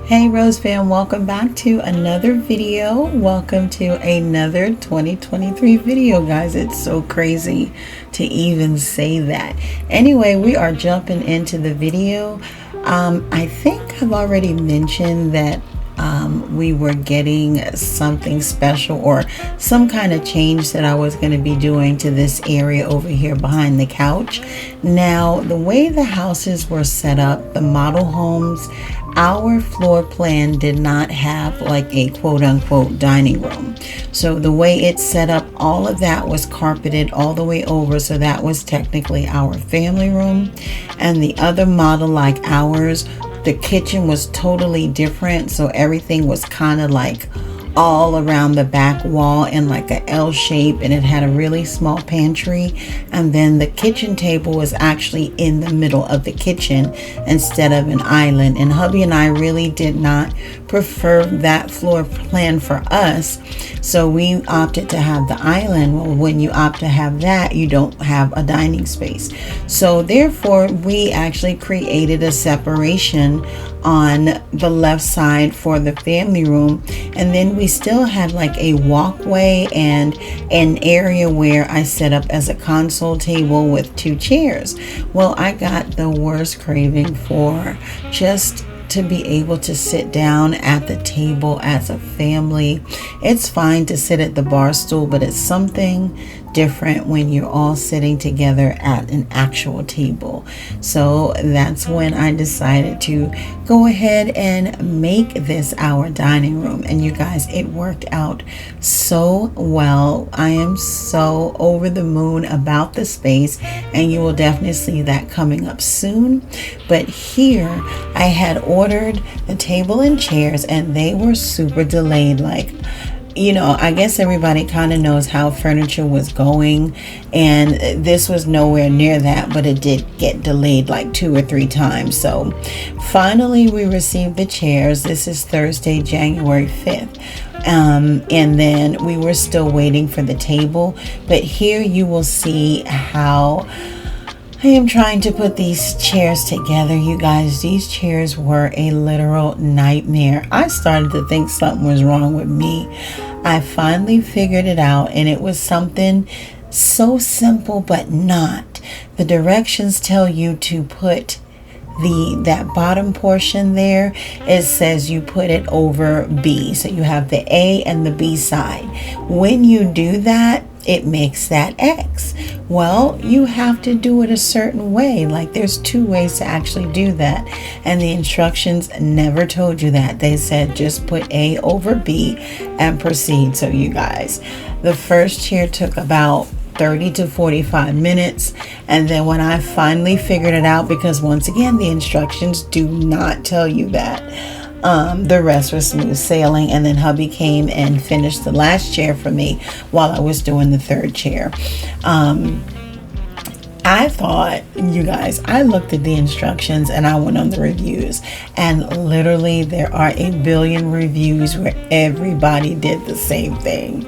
Hey Rose fam, welcome back to another video. Welcome to another 2023 video, guys. It's so crazy to even say that. Anyway, we are jumping into the video. I think I've already mentioned that we were getting something special or some kind of change that I was going to be doing to this area over here behind the couch. Now, the way the houses were set up, the model homes, our floor plan did not have like a quote unquote dining room. So the way it's set up, all of that was carpeted all the way over. So that was technically our family room. And the other model like ours, the kitchen was totally different. So everything was kind of like all around the back wall in like a L shape, and it had a really small pantry, and then the kitchen table was actually in the middle of the kitchen instead of an island. And hubby and I really did not prefer that floor plan for us, so we opted to have the island. Well, when you opt to have that, you don't have a dining space, so therefore we actually created a separation on the left side for the family room, and then we still had like a walkway and an area where I set up as a console table with 2 chairs. Well, I got the worst craving for just to be able to sit down at the table as a family. It's fine to sit at the bar stool, but it's something different when you're all sitting together at an actual table. So that's when I decided to go ahead and make this our dining room. And you guys, it worked out so well. I am so over the moon about the space, and you will definitely see that coming up soon. But here I had ordered the table and chairs, and they were super delayed. Like, you know, I guess everybody kind of knows how furniture was going, and this was nowhere near that, but it did get delayed like 2 or 3 times. So finally we received the chairs. This is Thursday, January 5th. And then we were still waiting for the table, but here you will see how I am trying to put these chairs together. You guys, these chairs were a literal nightmare. I started to think something was wrong with me. I finally figured it out, and it was something so simple but not. The directions tell you to put that bottom portion there. It says you put it over B, so you have the A and the B side. When you do that, it makes that X. Well, you have to do it a certain way. Like, there's 2 ways to actually do that, and the instructions never told you that. They said just put A over B and proceed. So you guys, the first chair took about 30 to 45 minutes, and then when I finally figured it out, because once again the instructions do not tell you that, the rest was smooth sailing. And then hubby came and finished the last chair for me while I was doing the 3rd chair. I thought, you guys, I looked at the instructions and I went on the reviews, and literally there are a billion reviews where everybody did the same thing.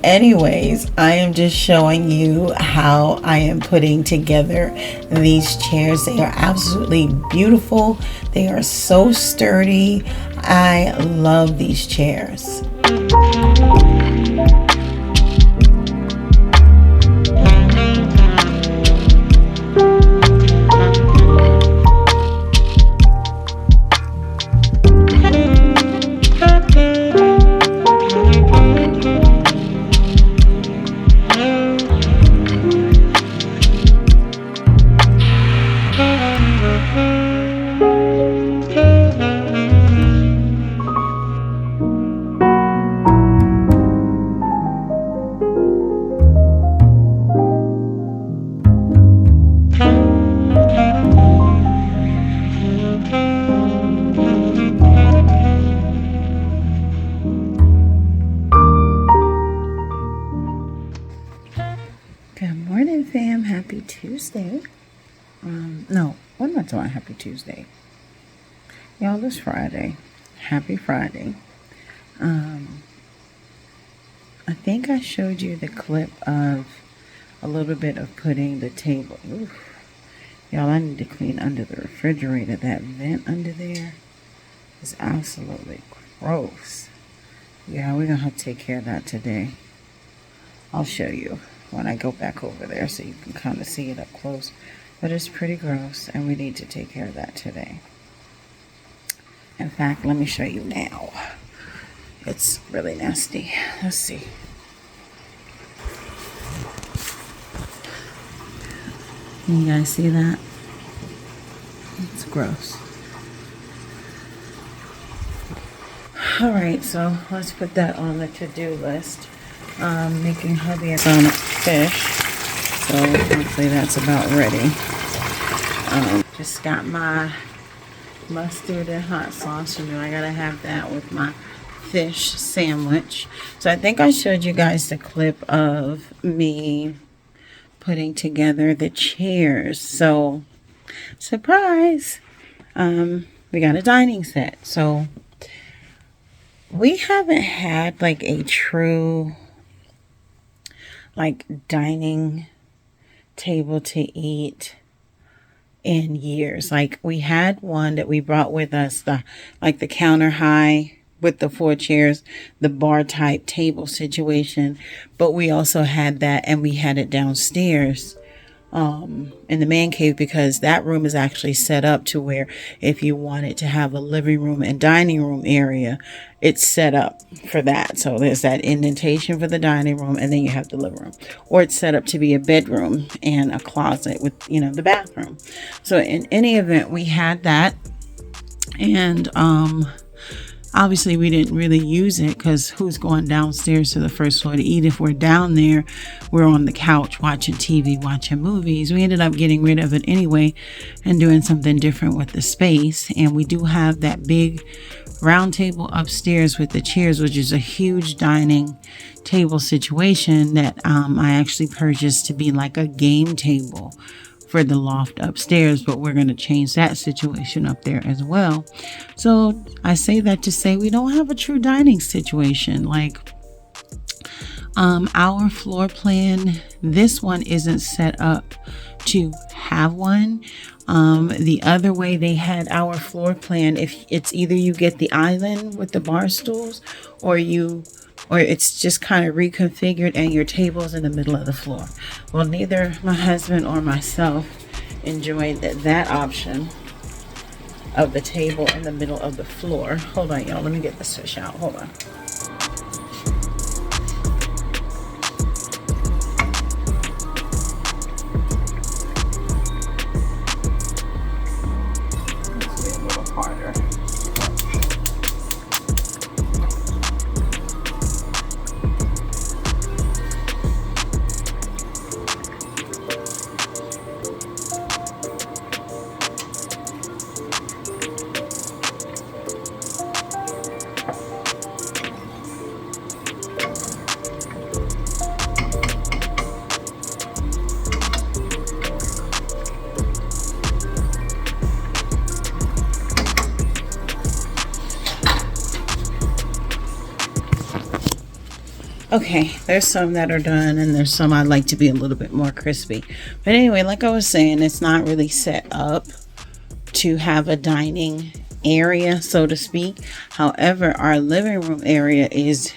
Anyways, I am just showing you how I am putting together these chairs. They are absolutely beautiful. They are so sturdy. I love these chairs. Good morning, fam. Happy Tuesday. No, what am I doing? Happy Tuesday. Y'all, it's Friday. Happy Friday. I think I showed you the clip of a little bit of putting the table. Oof. Y'all, I need to clean under the refrigerator, that vent under there. It's absolutely gross. Yeah, we're gonna have to take care of that today. I'll show you when I go back over there so you can kind of see it up close. But it's pretty gross, and we need to take care of that today. In fact, let me show you now. It's really nasty. Let's see. Can you guys see that? It's gross. Alright, so let's put that on the to-do list. Making hubby some fish. So hopefully that's about ready. Just got my mustard and hot sauce. You know, I gotta have that with my fish sandwich. So I think I showed you guys the clip of me putting together the chairs. So surprise, we got a dining set. So we haven't had like a true like dining table to eat in years. Like we had one that we brought with us, the counter high with the 4 chairs, the bar type table situation. But we also had that, and we had it downstairs in the man cave, because that room is actually set up to where if you wanted to have a living room and dining room area, it's set up for that. So there's that indentation for the dining room, and then you have the living room, or it's set up to be a bedroom and a closet with, you know, the bathroom. So in any event, we had that, and obviously we didn't really use it because who's going downstairs to the first floor to eat? If we're down there, we're on the couch watching TV, watching movies. We ended up getting rid of it anyway and doing something different with the space. And we do have that big round table upstairs with the chairs, which is a huge dining table situation that I actually purchased to be like a game table for the loft upstairs, but we're going to change that situation up there as well. So I say that to say we don't have a true dining situation. Like our floor plan, this one isn't set up to have one. The other way they had our floor plan, if it's either you get the island with the bar stools, or it's just kind of reconfigured and your table's in the middle of the floor. Well, neither my husband or myself enjoyed that option of the table in the middle of the floor. Hold on, y'all. Let me get this fish out. Hold on. Let's be a little harder. Okay, there's some that are done, and there's some I'd like to be a little bit more crispy. But anyway, like I was saying, it's not really set up to have a dining area, so to speak. However, our living room area is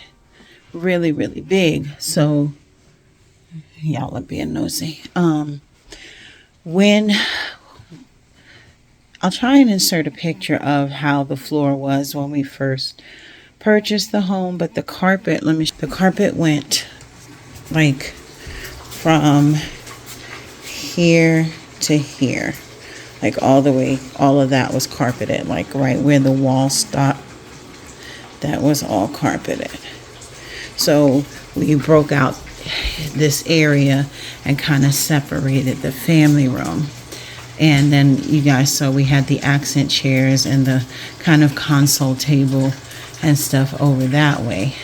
really, really big. So y'all are being nosy. When I'll try and insert a picture of how the floor was when we first purchased the home, but the carpet, the carpet went like from here to here, like all the way, all of that was carpeted, like right where the wall stopped, that was all carpeted. So we broke out this area and kind of separated the family room. And then you guys saw we had the accent chairs and the kind of console table and stuff over that way.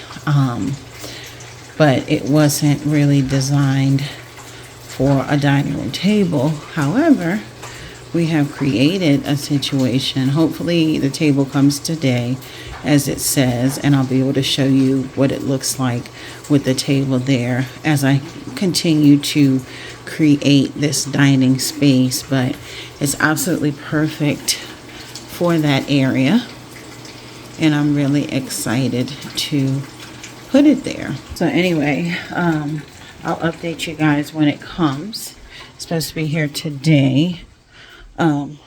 But it wasn't really designed for a dining room table. However, we have created a situation. Hopefully the table comes today, as it says, and I'll be able to show you what it looks like with the table there as I continue to create this dining space. But it's absolutely perfect for that area. and I'm really excited to put it there. So anyway, I'll update you guys when it comes. It's supposed to be here today. And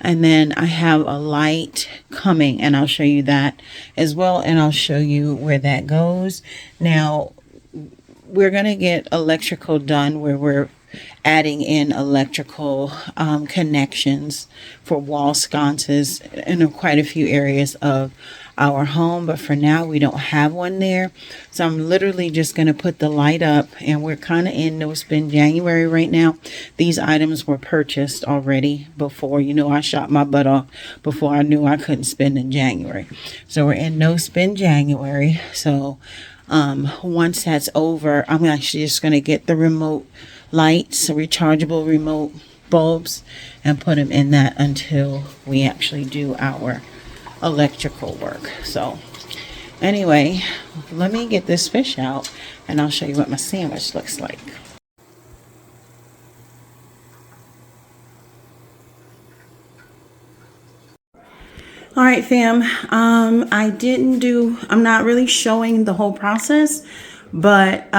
then I have a light coming, and I'll show you that as well, and I'll show you where that goes. Now, we're going to get electrical done where we're adding in electrical connections for wall sconces in quite a few areas of our home, but for now we don't have one there. So I'm literally just going to put the light up, and we're kind of in no spend January right now. These items were purchased already before, you know, I shot my butt off before I knew I couldn't spend in January. So we're in no spend January. So once that's over, I'm actually just going to get the remote lights, rechargeable remote bulbs, and put them in that until we actually do our electrical work. So anyway, let me get this fish out and I'll show you what my sandwich looks like. All right, fam, I'm not really showing the whole process, but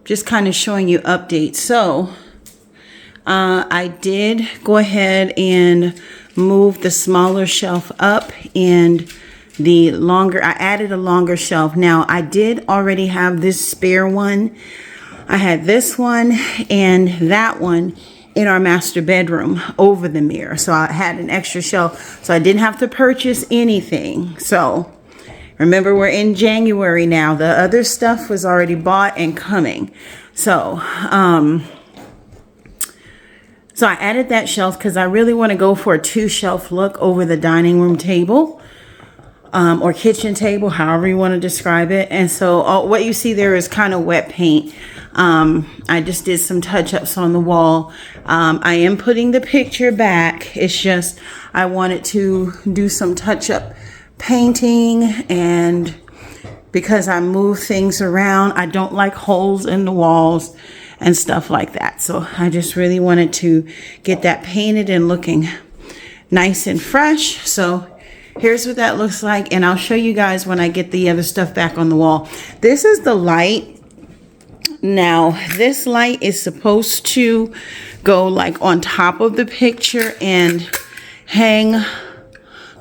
just kind of showing you updates. So I did go ahead and move the smaller shelf up, and I added a longer shelf. Now, I did already have this spare one. I had this one and that one in our master bedroom over the mirror. So I had an extra shelf, so I didn't have to purchase anything. So remember, we're in January now. The other stuff was already bought and coming. So I added that shelf because I really want to go for a 2-shelf look over the dining room table, or kitchen table, however you want to describe it. And so what you see there is kind of wet paint. I just did some touch-ups on the wall. I am putting the picture back. It's just I wanted to do some touch-up painting, and because I move things around, I don't like holes in the walls and stuff like that. So I just really wanted to get that painted and looking nice and fresh. So here's what that looks like, and I'll show you guys when I get the other stuff back on the wall. This is the light. Now, this light is supposed to go like on top of the picture and hang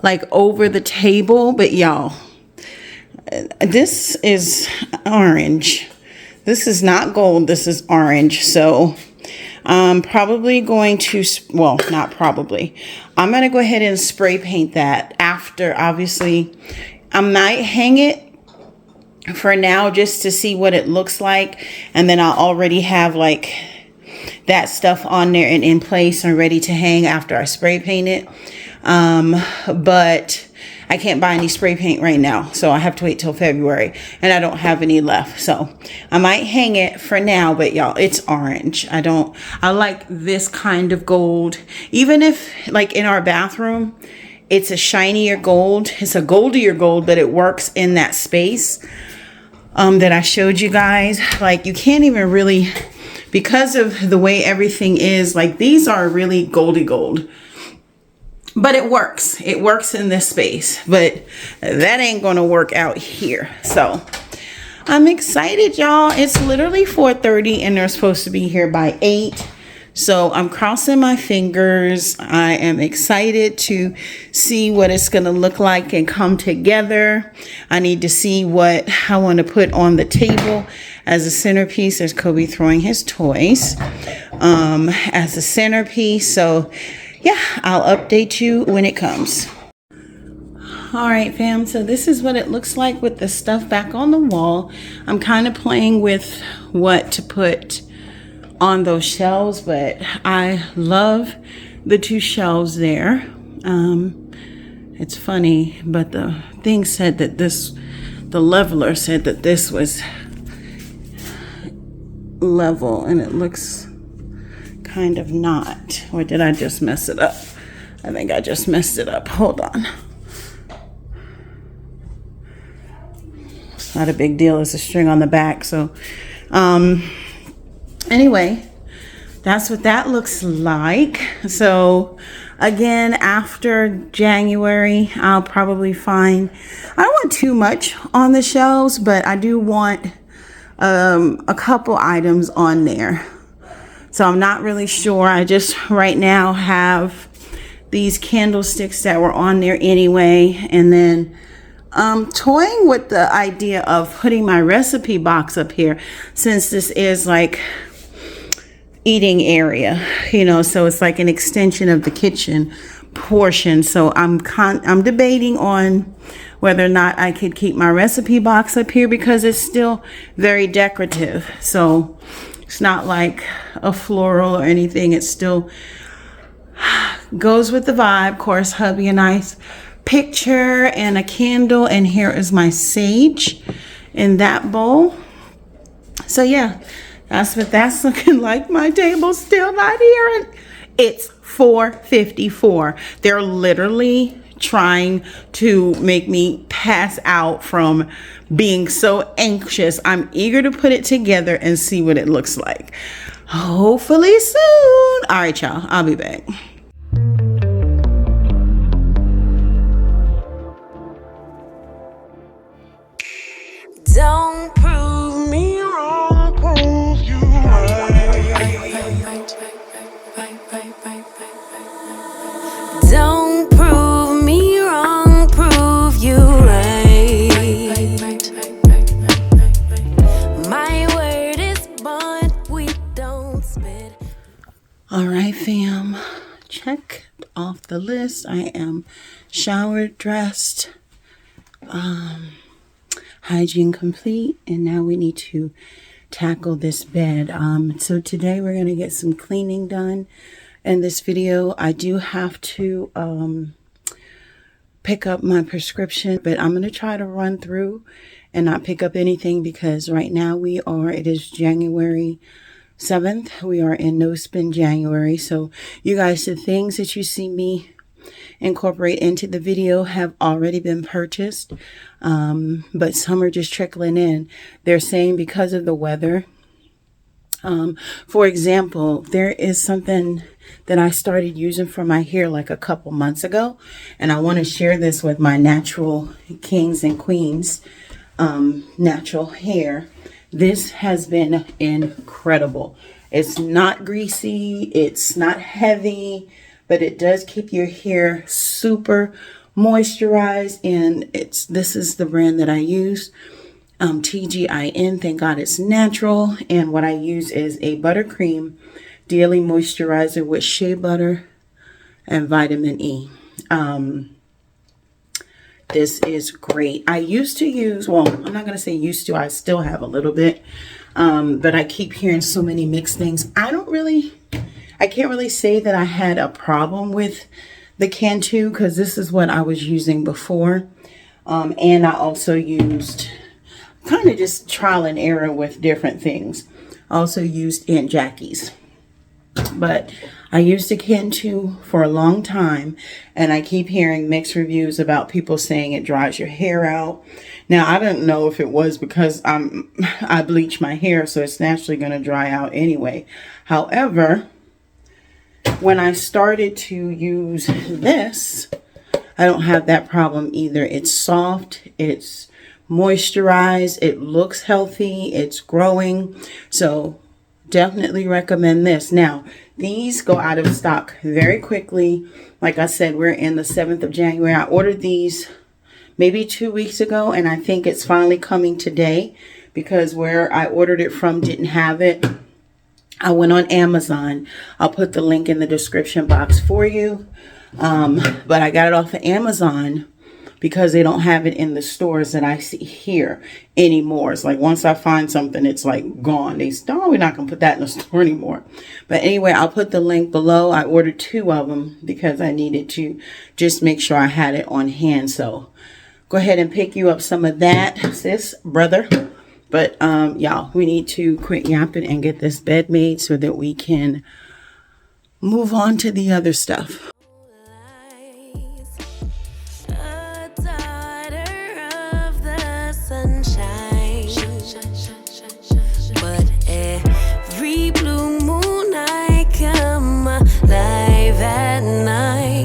like over the table, but y'all, this is orange. This is not gold, this is orange. So I'm probably going to, well, not probably, I'm going to go ahead and spray paint that after. Obviously, I might hang it for now just to see what it looks like, and then I'll already have like that stuff on there and in place and ready to hang after I spray paint it. But I can't buy any spray paint right now, so I have to wait till February, and I don't have any left. So I might hang it for now, but y'all, it's orange. I like this kind of gold. Even if like in our bathroom, it's a shinier gold. It's a goldier gold, but it works in that space that I showed you guys. Like, you can't even really, because of the way everything is, like these are really goldy gold. But it works. It works in this space. But that ain't going to work out here. So I'm excited, y'all. It's literally 4:30 and they're supposed to be here by 8. So I'm crossing my fingers. I am excited to see what it's going to look like and come together. I need to see what I want to put on the table as a centerpiece. There's Kobe throwing his toys as a centerpiece. So yeah, I'll update you when it comes. All right, fam, so this is what it looks like with the stuff back on the wall. I'm kind of playing with what to put on those shelves, but I love the 2 shelves there. It's funny, but the thing said that the leveler said that this was level, and it looks kind of not. Or did I just mess it up? I think I just messed it up. Hold on. It's not a big deal. It's a string on the back. So anyway, that's what that looks like. So Again, after January, I'll probably find, I don't want too much on the shelves, but I do want a couple items on there. So I'm not really sure. I just right now have these candlesticks that were on there anyway. And then toying with the idea of putting my recipe box up here, since this is like eating area, you know, so it's like an extension of the kitchen portion. So I'm debating on whether or not I could keep my recipe box up here, because it's still very decorative. So it's not like a floral or anything. It still goes with the vibe. Of course, hubby a nice picture and a candle, and here is my sage in that bowl. So yeah, that's what that's looking like. My table's still not here, and it's 4:54. They're literally trying to make me pass out from being so anxious. I'm eager to put it together and see what it looks like. Hopefully soon. All right, y'all, I'll be back. Don't prove me wrong, prove you right. Don't prove me wrong, prove you right. My word is bond, we don't spit. All right, fam, check off the list. I am showered, dressed, hygiene complete, and now we need to tackle this bed. So today we're going to get some cleaning done. In this video, I do have to pick up my prescription, but I'm going to try to run through and not pick up anything, because right now it is January 7th. We are in no spend January. So you guys, the things that you see me incorporate into the video have already been purchased, but some are just trickling in. They're saying because of the weather. For example, there is something that I started using for my hair like a couple months ago, and I want to share this with my natural kings and queens natural hair. This has been incredible. It's not greasy, it's not heavy, but it does keep your hair super moisturized. And this is the brand that I use, TGIN. Thank God it's natural. And what I use is a buttercream daily moisturizer with shea butter and vitamin E. This is great. I used to use, well, I'm not going to say used to, I still have a little bit, but I keep hearing so many mixed things. I can't really say that I had a problem with the Cantu, because this is what I was using before. And I also used kind of just trial and error with different things. I also used Aunt Jackie's. But I used the Cantu for a long time, and I keep hearing mixed reviews about people saying it dries your hair out. Now, I don't know if it was because I bleach my hair, so it's naturally going to dry out anyway. However, when I started to use this, I don't have that problem either. It's soft, it's moisturized, it looks healthy, it's growing. So definitely recommend this. Now, these go out of stock very quickly. Like I said, we're in the 7th of January. I ordered these maybe 2 weeks ago, and I think it's finally coming today, because where I ordered it from didn't have it. I went on Amazon. I'll put the link in the description box for you. But I got it off of Amazon because they don't have it in the stores that I see here anymore. It's like once I find something, it's like gone. They say, oh, we're not going to put that in the store anymore. But anyway, I'll put the link below. I ordered 2 of them because I needed to just make sure I had it on hand. So go ahead and pick you up some of that, sis, brother. But y'all, we need to quit yapping and get this bed made so that we can move on to the other stuff. Every blue moon I come alive at night.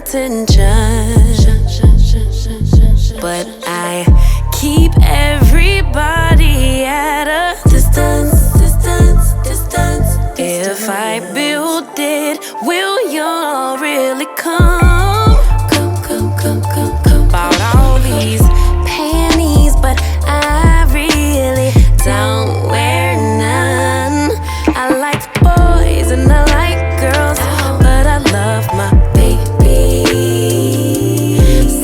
attention. But I keep everybody at a distance. If I build it, will y'all really come? Bought all these panties, but I really don't wear none. I like boys and I like girls, but I love my baby.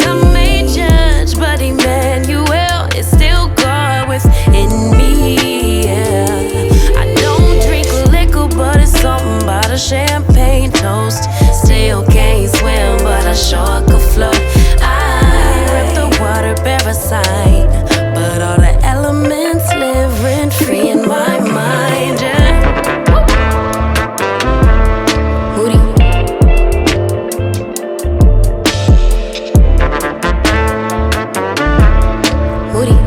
Some may judge, but Emmanuel is still God within me. Yeah. I don't drink liquor, but it's something about a champagne toast. Still can't swim, but I sure could float. I rip the water parasite, but all the elements live rent free in my mind. Yeah. Moody. Moody.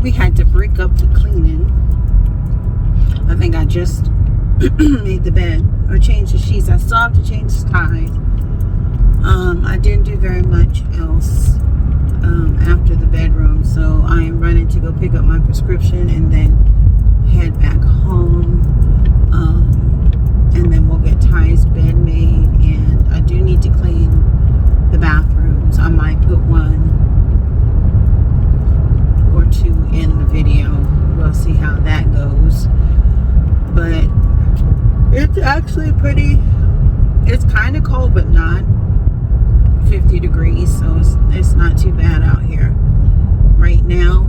We had to break up the cleaning. I think I just made the bed or changed the sheets. I still have to change the ties. I didn't do very much else after the bedroom, so I am running to go pick up my prescription and then head back home. And then we'll get Ty's bed made, and I do need to clean the bathrooms. I might put one or two in the video. We'll see how that goes. But it's actually it's kind of cold, but not 50 degrees, so it's not too bad out here right now.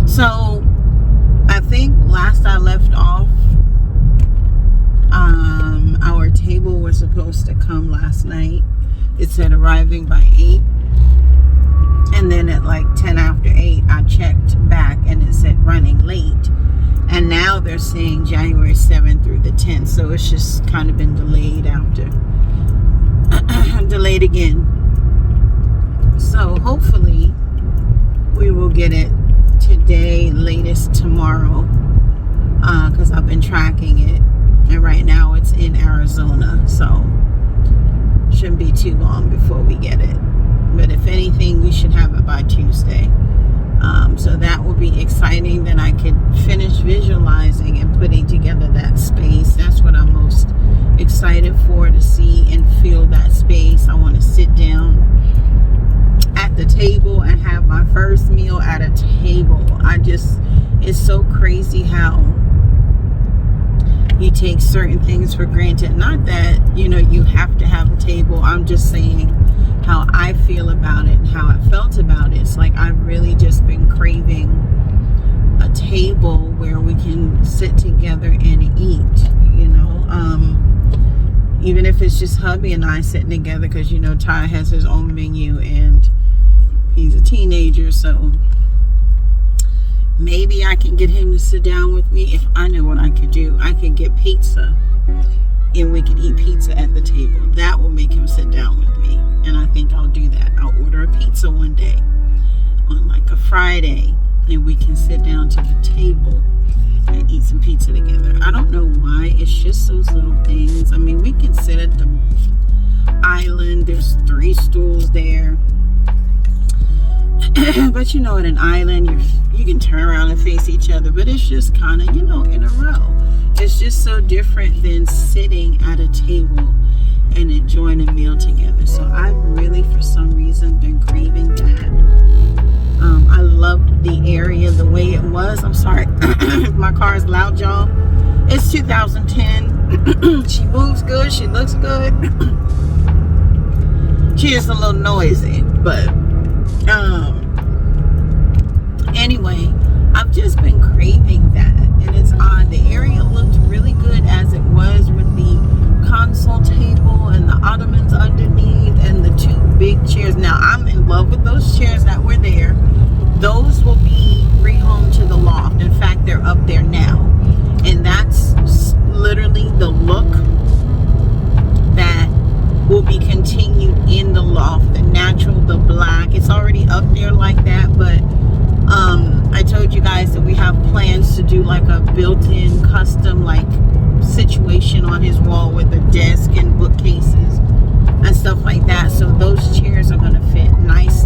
So I think last I left off, our table was supposed to come last night. It said arriving by 8, and then at like 10 after 8 I checked back and it said running late, and now they're saying January 7th through the 10th, so it's just kind of been delayed after delayed again. So hopefully we will get it today, latest tomorrow, because I've been tracking it, and right now it's in Arizona, so shouldn't be too long before we get it. But if anything, we should have it by Tuesday. So that will be exciting. Then I could finish visualizing and putting together that space. That's what I'm most excited for, to see and feel that space. I want to sit down at the table and have my first meal at a table. It's so crazy how you take certain things for granted. Not that, you know, you have to have a table. I'm just saying how I feel about it and how I felt about it. It's like I've really just been craving a table where we can sit together and eat, you know. Even if it's just hubby and I sitting together, because, you know, Ty has his own menu and he's a teenager, so maybe I can get him to sit down with me. If I know what I could do, I could get pizza and we could eat pizza at the table. That will make him sit down with me, and I think I'll do that. I'll order a pizza one day on like a Friday, and we can sit down to the table and eat some pizza together. I don't know why. It's just those little things. I mean, we can sit at the island. There's 3 stools there. But you know, at an island, you can turn around and face each other. But it's just kind of, you know, in a row. It's just so different than sitting at a table and enjoying a meal together. So I've really, for some reason, been craving that. I loved the area the way it was. I'm sorry if my car is loud, y'all. It's 2010. She moves good. She looks good. She is a little noisy, but anyway, I've just been craving that, and it's odd. The area looked really good as it was, with the console table and the ottomans underneath and the 2 big chairs. Now, I'm in love with those chairs that were there. Those will be rehomed to the loft. In fact, they're up there now, and that's literally the look that will be continued in the loft. The natural, the black, it's already up there like that. But I told you guys that we have plans to do like a built-in custom like situation on his wall with a desk and bookcases and stuff like that. So those chairs are going to fit nice